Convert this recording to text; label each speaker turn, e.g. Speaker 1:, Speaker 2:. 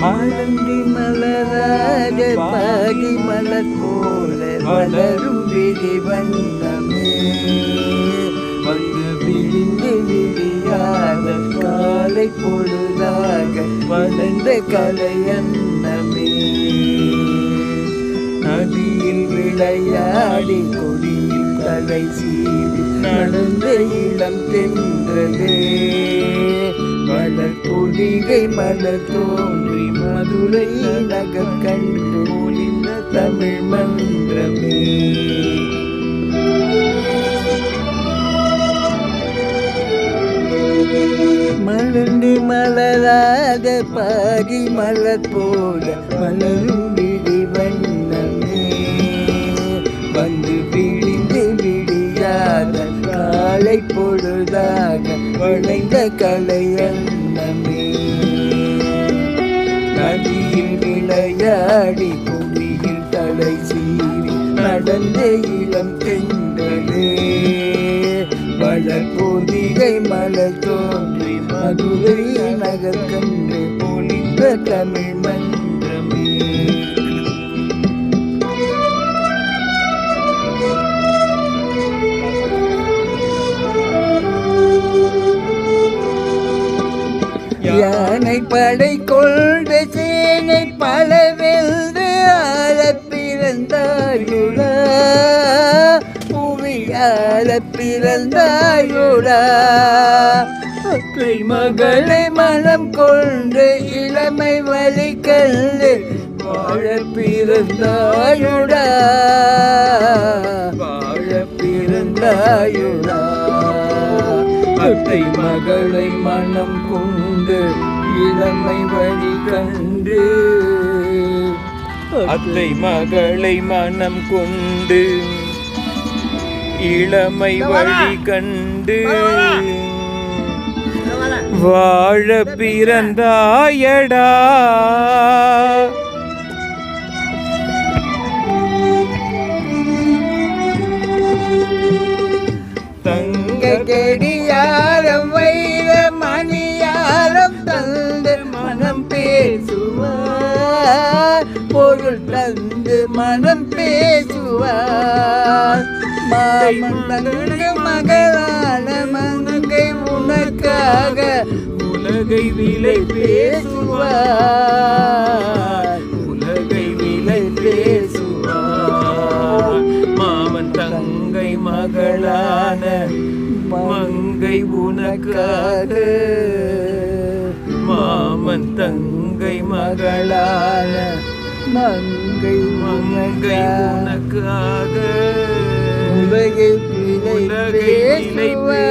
Speaker 1: மலர்ந்தி மலராக பாதி மலர் போல வளரும் விழி வண்ணமே வந்து விழிந்து விழியாத காலை பொழுதாக வளர்ந்த கலை அன்னமே நதியில் விளையாடி கொடியில் தலை சீவி நடந்த இளம் தென்றலே மலர் பொதிகை மலர் தோன்றி மதுரை நகர் கண்டு ஒளிந்த தமிழ் மன்றமே மலர்ந்து மலராத பாதி மலர் போல மலரும் விழி வண்ணமே வந்து விழிந்து விழியாத காலை பொழுதாக விளைந்த கலை அன்னமே நதியில் விளையாடி கொடியில் தலை சீவி நடந்த இளம் தென்றலே மலர் பொதிகை மலர் தோன்றி மதுரை நகர் கண்டு பொழிந்த தமிழ் மன்றமே யானை படை கொண்ட சேனை பல வென்று ஆள பிறந்தாயுடா புவியாள பிறந்தாயுடா மகளை மனம் கொண்டு இளமை வழி கண்டு வாழ பிறந்தாயுடா வாழ பிறந்தாயுடா அத்தை மகளை மனம் கொண்டு இளமை வழி கண்டு அத்தை மகளை மனம் கொண்டு இளமை வழி கண்டு வாழ பிறந்தாயடா கடியாரம் வைர மணியாரம் தந்து மனம் பேசுவார் பொருள் தந்து மனம் பேசுவார் மாமன் தங்க மகளான மங்கை உனக்காக உலகை விலை பேசுவார் உலகை விலை பேசுவார் மாமன் தங்கை மகளான மங்கை உனக்காக மாமன் தங்கை மகளான மங்கை மங்கை உனக்காக உலகை விலை பேசுவார்